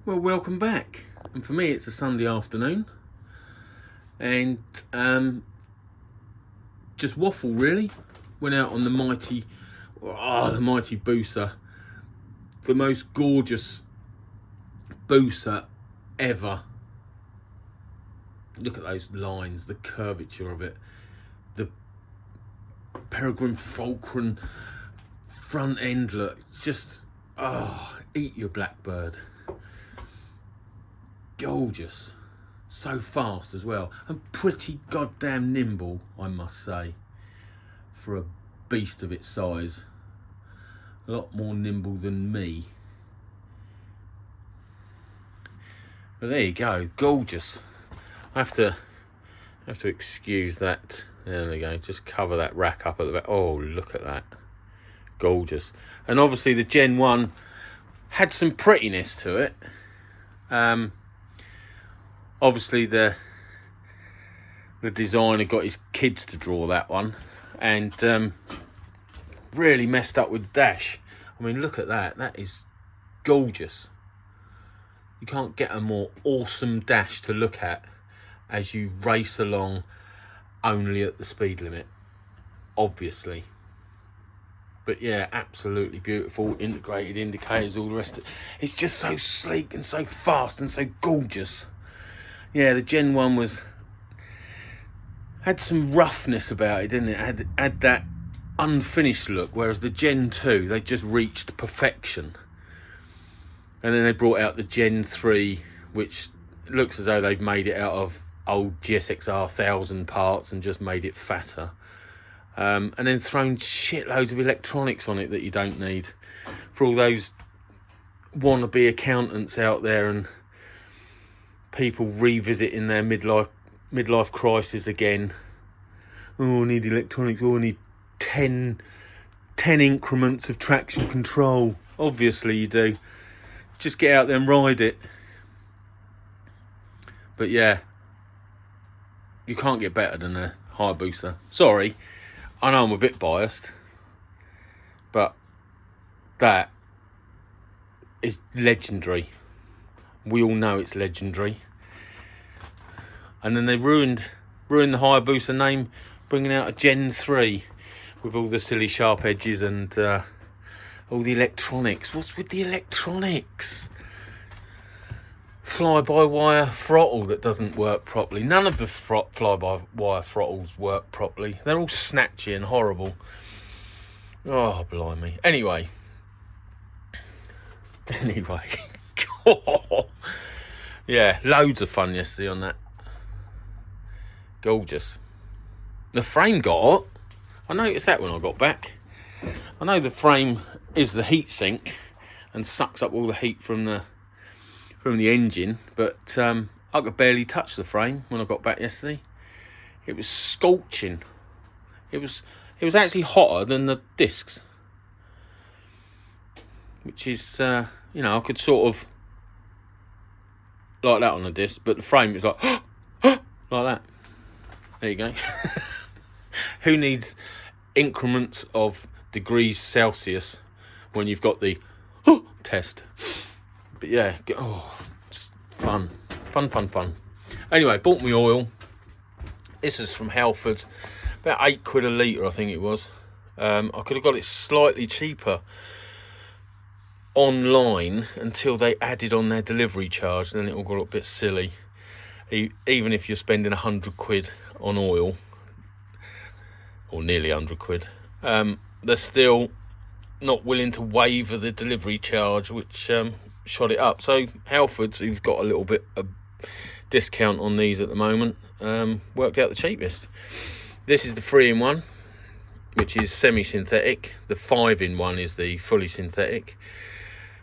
Well, welcome back. And for me, it's a Sunday afternoon, and just waffle really. Went out on the mighty Busa, the most gorgeous Busa ever. Look at those lines, the curvature of it, the Peregrine Falcon front end look. It's just, eat your blackbird. Gorgeous, so fast as well, and pretty goddamn nimble, I must say, for a beast of its size. A lot more nimble than me. But there you go, gorgeous. I have to excuse that. There we go. Just cover that rack up at the back. Oh, look at that, gorgeous. And obviously the Gen 1 had some prettiness to it. Obviously the designer got his kids to draw that one, and really messed up with the dash. I mean, look at that. That is gorgeous. You can't get a more awesome dash to look at as you race along only at the speed limit, obviously. But yeah, absolutely beautiful. Integrated indicators, all the rest of it. It's just so sleek and so fast and so gorgeous. Yeah, the Gen 1 had some roughness about it, didn't it? Had that unfinished look, whereas the Gen 2, they just reached perfection. And then they brought out the Gen 3, which looks as though they've made it out of old GSXR 1000 parts and just made it fatter. And then thrown shitloads of electronics on it that you don't need, for all those wannabe accountants out there and people revisiting their midlife crisis again. Oh, I need electronics. Oh, I need 10 increments of traction control. Obviously you do. Just get out there and ride it. But yeah, you can't get better than a Hayabusa. Sorry, I know I'm a bit biased, but that is legendary. We all know it's legendary. And then they ruined the Hayabusa name, bringing out a Gen 3 with all the silly sharp edges and all the electronics. What's with the electronics? Fly-by-wire throttle that doesn't work properly. None of the fly-by-wire throttles work properly. They're all snatchy and horrible. Oh, blimey. Anyway. Yeah, loads of fun yesterday on that. Gorgeous. The frame got, I noticed that when I got back. I know the frame is the heat sink and sucks up all the heat from the engine, but I could barely touch the frame when I got back yesterday. It was scorching. It was actually hotter than the discs, which is I could sort of like that on the disc, but the frame is like like that. There you go. Who needs increments of degrees Celsius when you've got the test? But yeah, just fun. Anyway, bought me oil. This is from Halfords, about £8 a litre, I think it was. I could have got it slightly cheaper online until they added on their delivery charge, and then it all got a bit silly. Even if you're spending £100 on oil, or nearly £100, they're still not willing to waiver the delivery charge, which shot it up. So Halfords, who've got a little bit of discount on these at the moment, worked out the cheapest. This is the 3-in-1, which is semi-synthetic. The 5-in-1 is the fully synthetic,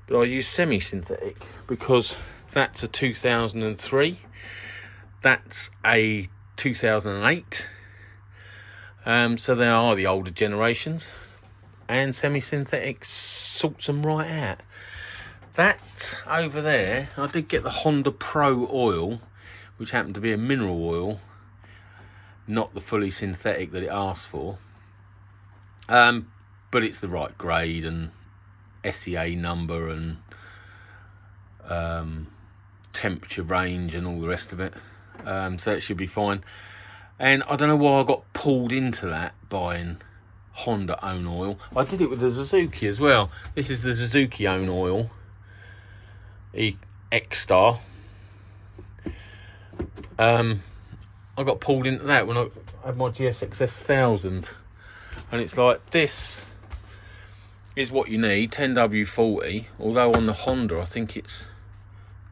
but I use semi-synthetic because that's a 2003, that's a 2008, so they are the older generations, and semi-synthetic sorts them right out. That over there, I did get the Honda Pro oil, which happened to be a mineral oil, not the fully synthetic that it asked for, but it's the right grade and SEA number and temperature range and all the rest of it. So it should be fine. And I don't know why I got pulled into that buying Honda own oil. I did it with the Suzuki as well. This is the Suzuki own oil, X-Star. I got pulled into that when I had my GSXS 1000, and it's like, this is what you need, 10W40, although on the Honda I think it's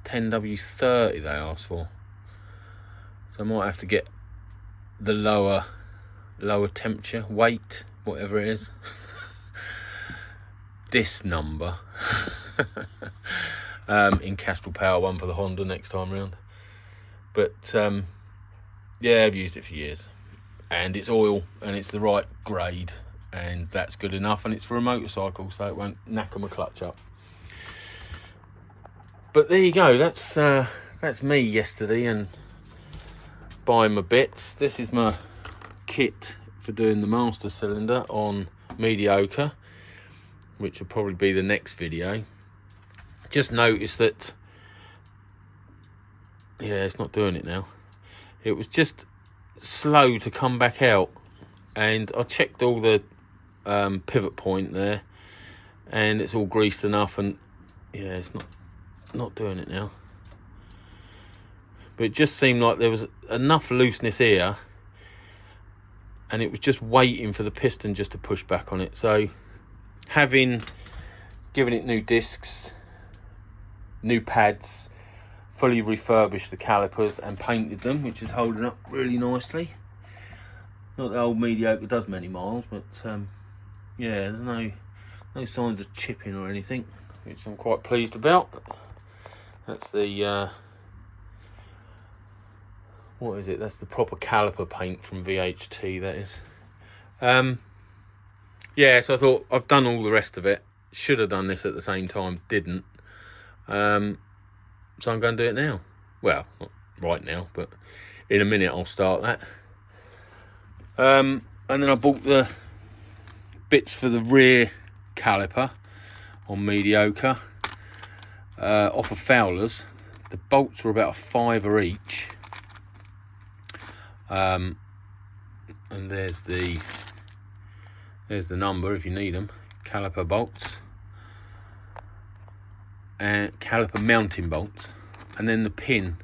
10W30 they asked for, so I might have to get the lower temperature, weight, whatever it is, this number in Castrol Power 1 for the Honda next time round. But yeah, I've used it for years, and it's oil and it's the right grade, and that's good enough, and it's for a motorcycle, so it won't knacker my clutch up. But there you go, that's me yesterday and buying my bits. This is my kit for doing the master cylinder on mediocre, which will probably be the next video. Just noticed that, yeah, it's not doing it now. It was just slow to come back out, and I checked all the pivot point there, and it's all greased enough, and yeah, it's not doing it now. But it just seemed like there was enough looseness here, and it was just waiting for the piston just to push back on it. So having given it new discs, new pads, fully refurbished the calipers and painted them, which is holding up really nicely. Not that old mediocre does many miles, but yeah, there's no signs of chipping or anything, which I'm quite pleased about. That's the what is it? That's the proper caliper paint from VHT, that is. Yeah, so I thought, I've done all the rest of it. Should have done this at the same time, didn't. So I'm going to do it now. Well, not right now, but in a minute I'll start that. And then I bought the bits for the rear caliper on mediocre off of Fowler's. The bolts were about £5 each. And there's the number if you need them. Caliper bolts and caliper mounting bolts, and then the pin.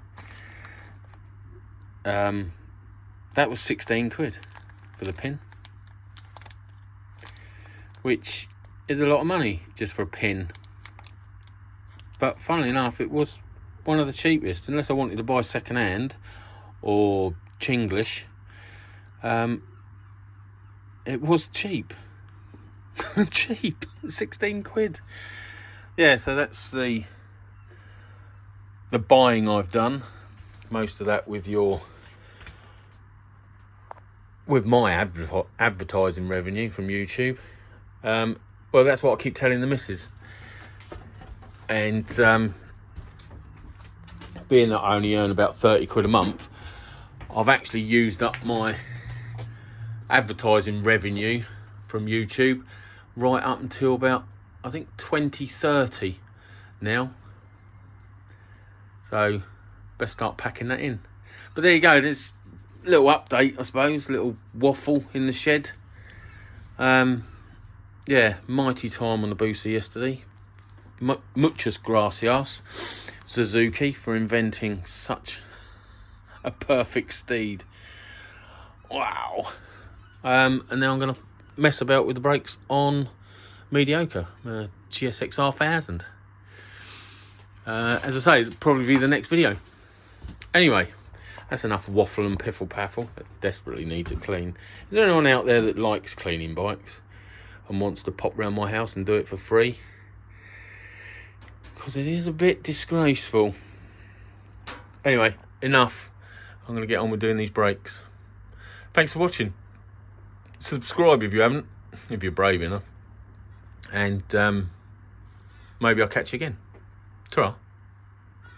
That was 16 quid for the pin, which is a lot of money just for a pin. But funnily enough, it was one of the cheapest, unless I wanted to buy second hand or Chinglish. It was cheap. Cheap, 16 quid. Yeah, so that's the buying I've done. Most of that with my advertising revenue from YouTube. Well, that's what I keep telling the missus. And being that I only earn about 30 quid a month, I've actually used up my advertising revenue from YouTube right up until about, I think, 2030 now. So best start packing that in. But there you go, there's a little update, I suppose, a little waffle in the shed. Yeah, mighty time on the booster yesterday. Muchas gracias, Suzuki, for inventing such a perfect steed. Wow. And now I'm going to mess about with the brakes on mediocre, GSXR 1000. As I say, it'll probably be the next video. Anyway, that's enough waffle and piffle paffle. It desperately needs it clean. Is there anyone out there that likes cleaning bikes and wants to pop round my house and do it for free? Because it is a bit disgraceful. Anyway, enough. I'm going to get on with doing these brakes. Thanks for watching. Subscribe if you haven't, if you're brave enough. And maybe I'll catch you again. Ta-ra.